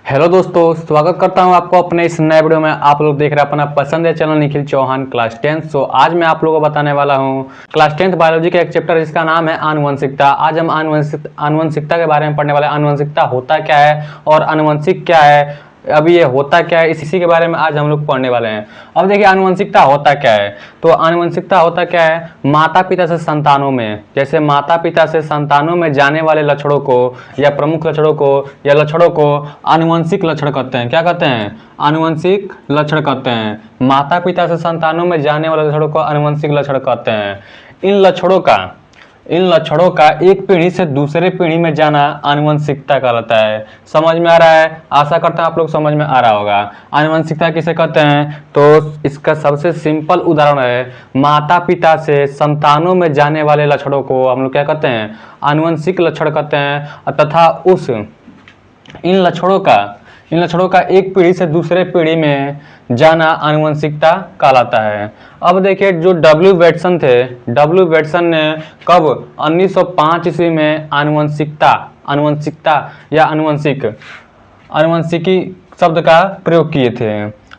Hello दोस्तों, स्वागत करता हूं आपको अपने इस नए वीडियो में। आप लोग देख रहे हैं अपना पसंदीदा चैनल निखिल चौहान क्लास 10। आज मैं आप लोगों को बताने वाला हूं क्लास 10 बायोलॉजी का एक चैप्टर जिसका नाम है आनुवंशिकता। आज हम आनुवंशिकता के बारे में पढ़ने वाले हैं। आनुवंशिकता होता क्या है और आनुवंशिक क्या है, अभी ये होता क्या है, इसी के बारे में आज हम लोग पढ़ने वाले हैं। अब देखिए आनुवंशिकता होता क्या है। तो आनुवंशिकता होता क्या है, माता पिता से संतानों में, जैसे माता पिता से संतानों में जाने वाले लक्षणों को या प्रमुख लक्षणों को या लक्षणों को आनुवंशिक लक्षण कहते हैं। क्या कहते हैं? आनुवंशिक लक्षण कहते हैं। माता पिता से संतानों में जाने वाले लक्षणों को आनुवंशिक लक्षण कहते हैं। इन लक्षणों का एक पीढ़ी से दूसरे पीढ़ी में जाना आनुवंशिकता कहलाता है। समझ में आ रहा है? आशा करता हूं आप लोग समझ में आ रहा होगा। आनुवंशिकता किसे कहते हैं? तो इसका सबसे सिंपल उदाहरण है, माता पिता से संतानों में जाने वाले लक्षणों को हम लोग क्या कहते हैं? आनुवंशिक लक्षण कहते हैं। तथा इन लक्षणों का एक पीढ़ी से दूसरे पीढ़ी में जाना आनुवंशिकता कहलाता है। अब देखिए जो डब्ल्यू वेटसन ने कब 1905 ईस्वी में आनुवंशिकी शब्द का प्रयोग किए थे।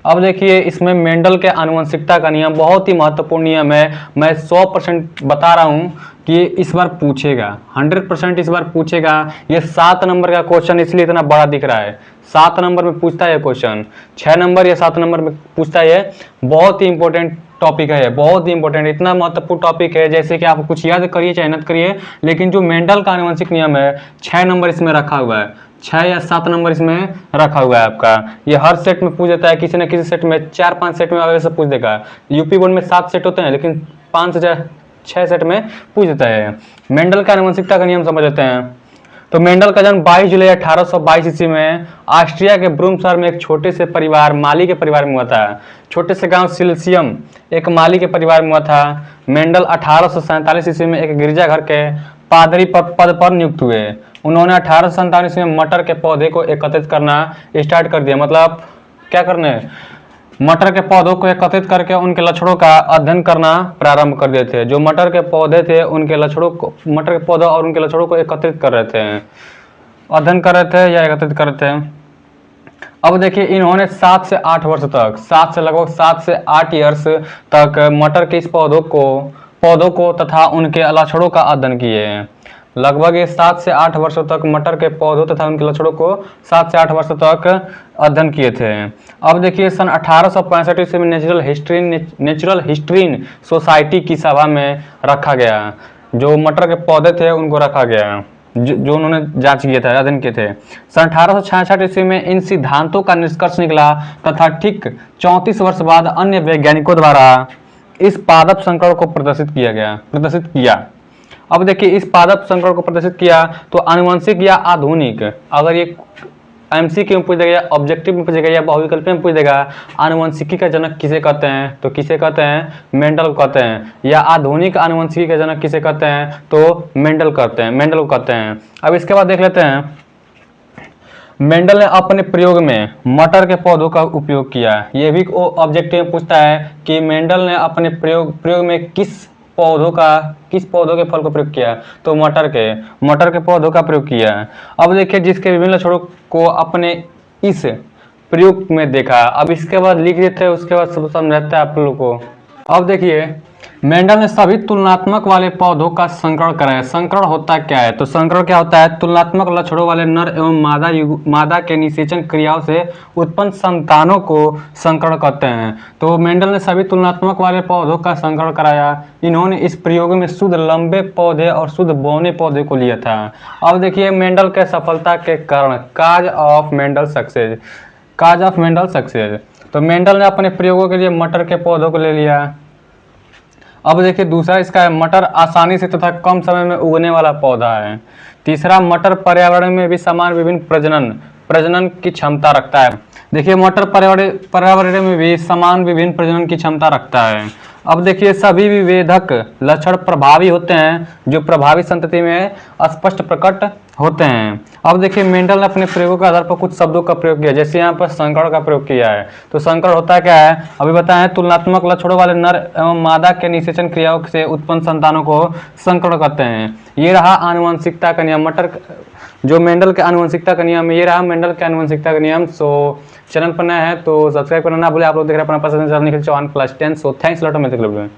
अब देखिए इसमें मेंडल के आनुवंशिकता का नियम बहुत ही महत्वपूर्ण नियम है। मैं 100% बता रहा हूं कि इस बार पूछेगा, 100% इस बार पूछेगा। ये 7 नंबर का क्वेश्चन इसलिए इतना बड़ा दिख रहा है। 7 नंबर में पूछता है क्वेश्चन, 6 नंबर या 7 नंबर में पूछता है। बहुत ही इंपॉर्टेंट टॉपिक है, बहुत ही इंपॉर्टेंट, इतना महत्वपूर्ण टॉपिक है जैसे कि आप कुछ याद करिए चाहे न करिए, लेकिन जो मेंडल का आनुवंशिक नियम है 6 नंबर इसमें रखा हुआ है, 6 या 7 नंबर इसमें रखा हुआ है आपका। ये हर सेट में पूछ देता है, किसी न किसी सेट में 4-5 सेट में वैसे पूछ देगा। यूपी बोर्ड में 7 सेट होते हैं लेकिन 5 से 6 सेट में पूछ देता है। मेंडल का आनुवंशिकता का नियम समझ लेते हैं। तो मेंडल का जन्म 22 जुलाई 1822 ईस्वी में ऑस्ट्रिया के ब्रूम शहर में एक छोटे से परिवार माली के परिवार में हुआ था। छोटे से गांव सिल्सियम एक माली के परिवार में हुआ था। मेंडल 1847 ईस्वी में एक गिरजाघर के पादरी पद पर नियुक्त हुए। उन्होंने 1857 ईस्वी में मटर के पौधे को एकत्रित करना स्टार्ट कर दिया। मतलब क्या करने? मटर के पौधों को एकत्रित करके उनके लक्षणों का अध्ययन करना प्रारंभ कर दिए थे। जो मटर के पौधे थे उनके लक्षणों को, मटर के पौधे और उनके लक्षणों को एकत्रित कर रहे थे, अध्ययन कर रहे थे या एकत्रित कर रहे थे। अब देखिए इन्होंने 7 से 8 वर्ष तक, 7 से 8 ईयर्स तक मटर के इस पौधों को तथा उनके लक्षणों का अध्ययन किए। लगभग ये 7 से 8 वर्षों तक मटर के पौधों तथा उनके लक्षणों को 7 से 8 वर्षों तक अध्ययन किए थे। अब देखिए सन 1865 ईस्वी में नेचुरल हिस्ट्रीन सोसाइटी की सभा में रखा गया। जो मटर के पौधे थे उनको रखा गया, जो उन्होंने जांच किए थे, अध्ययन किए थे। सन 1866 ईस्वी में इन सिद्धांतों का निष्कर्ष निकला तथा ठीक 34 वर्ष बाद अन्य वैज्ञानिकों द्वारा इस पादप संकरण को प्रदर्शित किया। अब देखिए इस पादप संकरण को प्रदर्शित किया तो आनुवंशिक या आधुनिक, अगर ये एमसीक्यू में पूछ देगा, ऑब्जेक्टिव में पूछेगा या बहुविकल्पीय में पूछ देगा, आनुवंशिकी का जनक किसे कहते हैं? तो किसे कहते हैं? मेंडल को कहते हैं। या आधुनिक आनुवंशिकी का जनक किसे कहते हैं? तो मेंडल को कहते हैं। अब इसके बाद देख लेते हैं, मेंडल ने अपने प्रयोग में मटर के पौधों का उपयोग किया। ये भी ऑब्जेक्टिव में पूछता है कि मेंडल ने अपने प्रयोग में किस पौधों के फल को प्रयोग किया? तो मटर के पौधों का प्रयोग किया। अब देखिए जिसके विभिन्न लक्षणों को अपने इस प्रयोग में देखा। अब इसके बाद लिख देते हैं, उसके बाद सब समझाते हैं आप लोगों को। अब देखिए मेंडल ने सभी तुलनात्मक वाले पौधों का संकरण कराया। संकरण होता क्या है? तो संकरण क्या होता है? तुलनात्मक लक्षणों वाले नर एवं मादा के निषेचन क्रियाओं से उत्पन्न संतानों को संकरण कहते हैं। तो मेंडल ने सभी तुलनात्मक वाले पौधों का संकरण कराया। इन्होंने इस प्रयोग में शुद्ध लंबे पौधे और शुद्ध बौने पौधे को लिया था। अब देखिए मेंडल के सफलता के कारण, काज ऑफ मेंडल सक्सेस। तो मेंडल ने अपने प्रयोगों के लिए मटर के पौधों को ले लिया। अब देखिए दूसरा इसका है, मटर आसानी से तथा कम समय में उगने वाला पौधा है। तीसरा, मटर पर्यावरण में भी समान विभिन्न प्रजनन की क्षमता रखता है। देखिए मटर पर्यावरण में भी समान विभिन्न प्रजनन की क्षमता रखता है। अब देखिए सभी विभेदक लक्षण प्रभावी होते हैं जो प्रभावी संतति में स्पष्ट प्रकट होते हैं। अब देखिए मेंडल ने अपने प्रयोगों के आधार पर कुछ शब्दों का प्रयोग किया, जैसे यहाँ पर संकरण का प्रयोग किया है। तो संकरण होता क्या है? अभी बताएं, तुलनात्मक लक्षणों वाले नर एवं मादा के निषेचन क्रियाओं से उत्पन्न संतानों को संकरण कहते हैं। ये रहा आनुवंशिकता का नियम। जो मेंडल के आनुवंशिकता का नियम, ये रहा मेंडल के आनुवंशिकता का नियम। सो चैनल पर नया है तो सब्सक्राइब करना ना भूले। आप लोग देख रहे हैं अपना पसंद Nikhil Chauhan class 10। So thanks lot of.